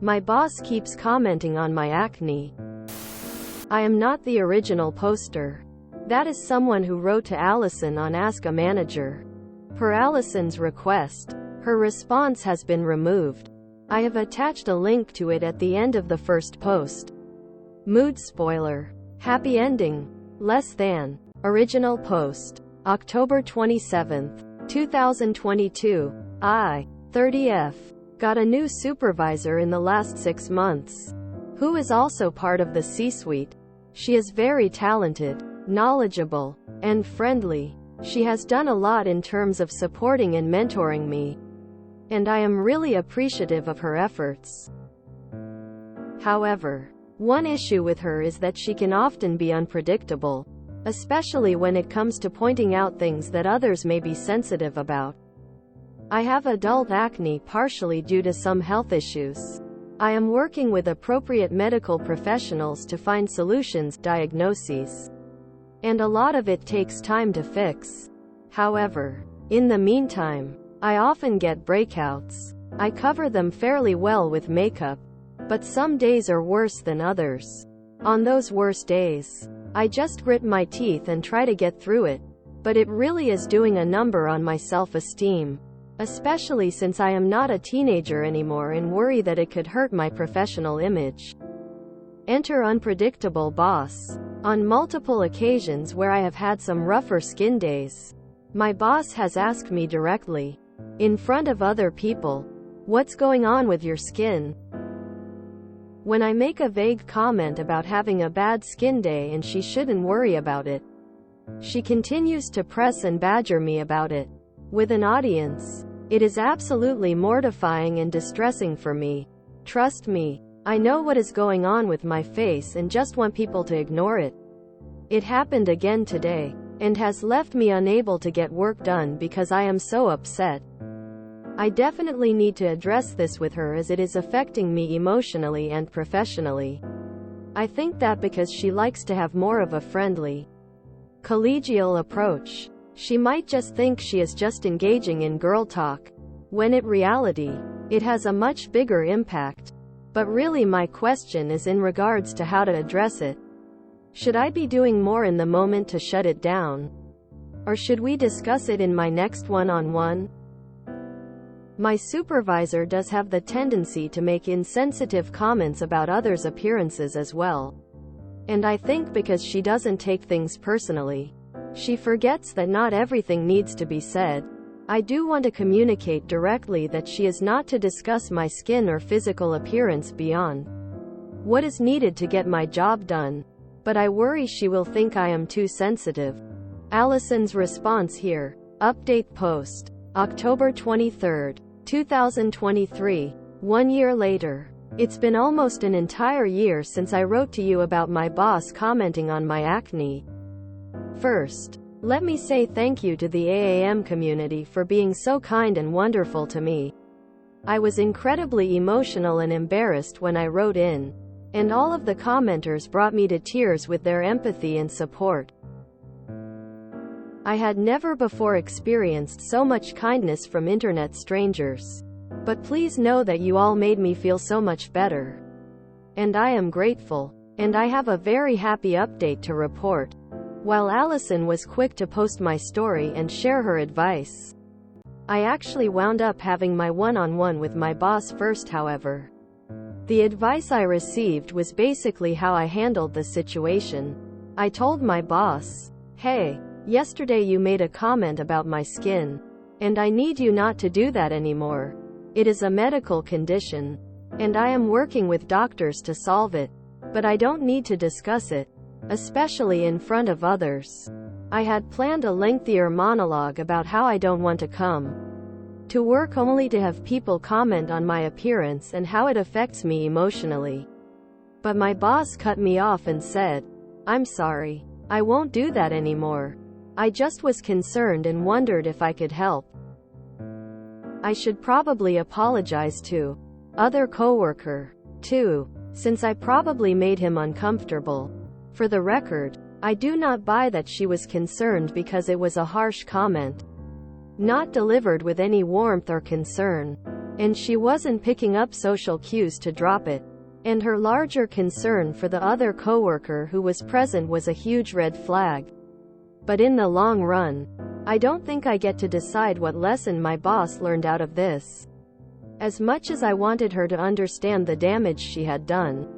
My boss keeps commenting on my acne. I am not the original poster. That is someone who wrote to Allison on Ask a Manager. Per Allison's request, her response has been removed. I have attached a link to it at the end of the first post. Mood spoiler. Happy ending. Less than. Original post. October 27th, 2022. I, 30F. Got a new supervisor in the last 6 months, who is also part of the C-suite. She is very talented, knowledgeable, and friendly. She has done a lot in terms of supporting and mentoring me, and I am really appreciative of her efforts. However, one issue with her is that she can often be unpredictable, especially when it comes to pointing out things that others may be sensitive about. I have adult acne partially due to some health issues. I am working with appropriate medical professionals to find solutions, diagnoses, and a lot of it takes time to fix. However, in the meantime, I often get breakouts. I cover them fairly well with makeup, but some days are worse than others. On those worse days, I just grit my teeth and try to get through it, but it really is doing a number on my self-esteem. Especially since I am not a teenager anymore and worry that it could hurt my professional image. Enter unpredictable boss. On multiple occasions where I have had some rougher skin days, my boss has asked me directly, in front of other people, "What's going on with your skin?" When I make a vague comment about having a bad skin day and she shouldn't worry about it, she continues to press and badger me about it. With an audience, it is absolutely mortifying and distressing for me. Trust me, I know what is going on with my face and just want people to ignore it. It happened again today, and has left me unable to get work done because I am so upset. I definitely need to address this with her as it is affecting me emotionally and professionally. I think that because she likes to have more of a friendly, collegial approach, she might just think she is just engaging in girl talk, when in reality, it has a much bigger impact. But really my question is in regards to how to address it. Should I be doing more in the moment to shut it down? Or should we discuss it in my next one-on-one? My supervisor does have the tendency to make insensitive comments about others' appearances as well. And I think because she doesn't take things personally, she forgets that not everything needs to be said. I do want to communicate directly that she is not to discuss my skin or physical appearance beyond what is needed to get my job done, but I worry she will think I am too sensitive. Allison's response here. Update post. October 23rd, 2023. 1 year later. It's been almost an entire year since I wrote to you about my boss commenting on my acne. First, let me say thank you to the AAM community for being so kind and wonderful to me. I was incredibly emotional and embarrassed when I wrote in, and all of the commenters brought me to tears with their empathy and support. I had never before experienced so much kindness from internet strangers. But please know that you all made me feel so much better. And I am grateful. And I have a very happy update to report. While Allison was quick to post my story and share her advice, I actually wound up having my one-on-one with my boss first, however. The advice I received was basically how I handled the situation. I told my boss, "Hey, yesterday you made a comment about my skin. And I need you not to do that anymore. It is a medical condition. And I am working with doctors to solve it. But I don't need to discuss it, especially in front of others." I had planned a lengthier monologue about how I don't want to come to work only to have people comment on my appearance and how it affects me emotionally. But my boss cut me off and said, "I'm sorry. I won't do that anymore. I just was concerned and wondered if I could help." I should probably apologize to other coworker, too, since I probably made him uncomfortable. For the record, I do not buy that she was concerned because it was a harsh comment, not delivered with any warmth or concern. and she wasn't picking up social cues to drop it. And her larger concern for the other coworker who was present was a huge red flag. But in the long run, I don't think I get to decide what lesson my boss learned out of this. As much as I wanted her to understand the damage she had done.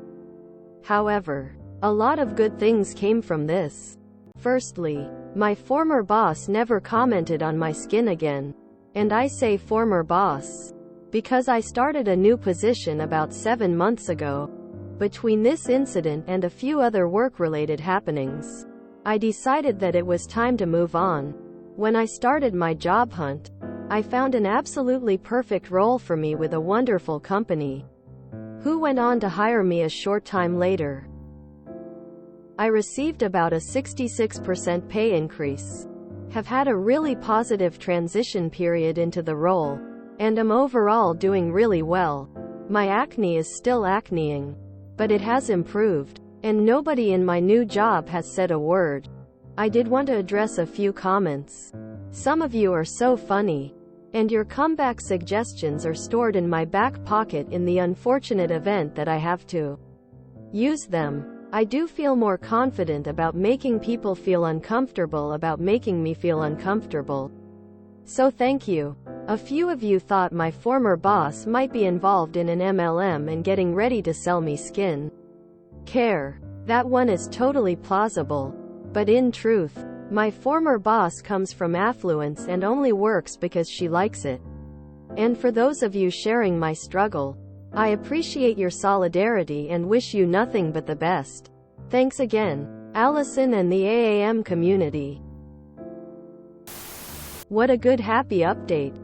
However, a lot of good things came from this. Firstly, my former boss never commented on my skin again. And I say former boss because I started a new position about 7 months ago. Between this incident and a few other work-related happenings, I decided that it was time to move on. When I started my job hunt, I found an absolutely perfect role for me with a wonderful company, who went on to hire me a short time later. I received about a 66% pay increase, have had a really positive transition period into the role, and am overall doing really well. My acne is still acneing, but it has improved, and nobody in my new job has said a word. I did want to address a few comments. Some of you are so funny, and your comeback suggestions are stored in my back pocket in the unfortunate event that I have to use them. I do feel more confident about making people feel uncomfortable about making me feel uncomfortable. So thank you. A few of you thought my former boss might be involved in an MLM and getting ready to sell me skin care. That one is totally plausible. But in truth, my former boss comes from affluence and only works because she likes it. And for those of you sharing my struggle, I appreciate your solidarity and wish you nothing but the best. Thanks again, Allison and the AAM community. What a good happy update.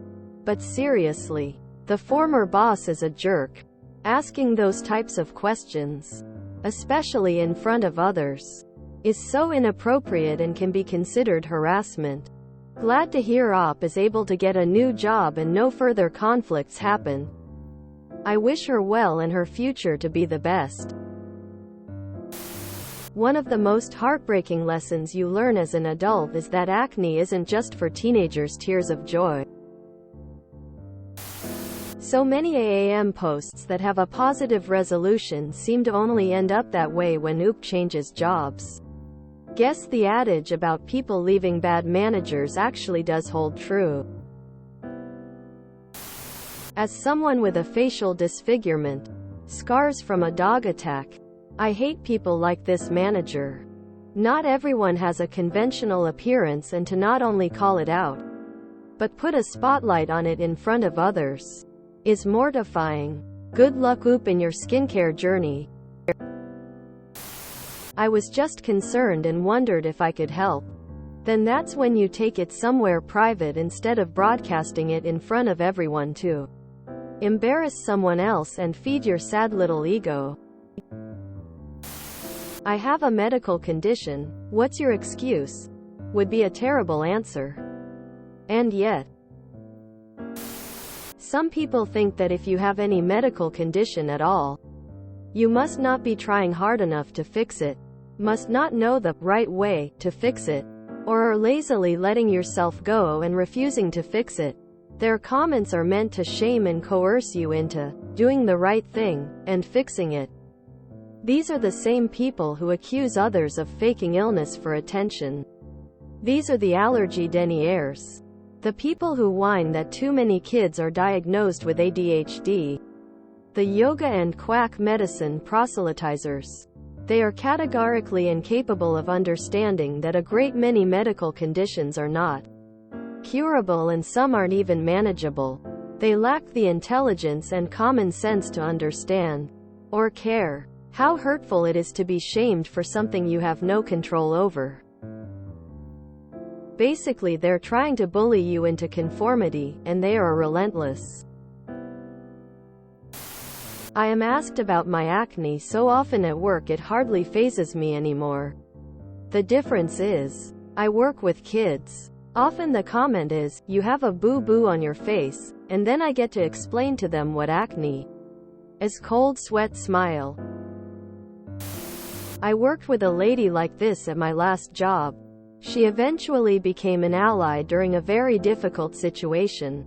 But seriously, the former boss is a jerk. Asking those types of questions, especially in front of others, is so inappropriate and can be considered harassment. Glad to hear Op is able to get a new job and no further conflicts happen. I wish her well and her future to be the best. One of the most heartbreaking lessons you learn as an adult is that acne isn't just for teenagers' tears of joy. So many AAM posts that have a positive resolution seem to only end up that way when OOP changes jobs. Guess the adage about people leaving bad managers actually does hold true. As someone with a facial disfigurement, scars from a dog attack, I hate people like this manager. Not everyone has a conventional appearance, and to not only call it out, but put a spotlight on it in front of others, is mortifying. Good luck OOP in your skincare journey. I was just concerned and wondered if I could help. Then that's when you take it somewhere private instead of broadcasting it in front of everyone to embarrass someone else and feed your sad little ego. I have a medical condition, what's your excuse? Would be a terrible answer. And yet, some people think that if you have any medical condition at all, you must not be trying hard enough to fix it, must not know the right way to fix it, or are lazily letting yourself go and refusing to fix it. Their comments are meant to shame and coerce you into doing the right thing and fixing it. These are the same people who accuse others of faking illness for attention. These are the allergy deniers. The people who whine that too many kids are diagnosed with ADHD. The yoga and quack medicine proselytizers. They are categorically incapable of understanding that a great many medical conditions are not curable and some aren't even manageable. They lack the intelligence and common sense to understand or care how hurtful it is to be shamed for something you have no control over. Basically, they're trying to bully you into conformity, and they are relentless. I am asked about my acne so often at work it hardly fazes me anymore. The difference is, I work with kids. Often the comment is, you have a boo-boo on your face, and then I get to explain to them what acne is. Cold sweat smile. I worked with a lady like this at my last job. She eventually became an ally during a very difficult situation.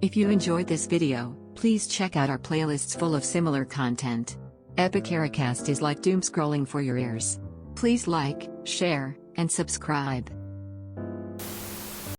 If you enjoyed this video, please check out our playlists full of similar content. Epicaricast is like doom scrolling for your ears. Please like, share, and subscribe.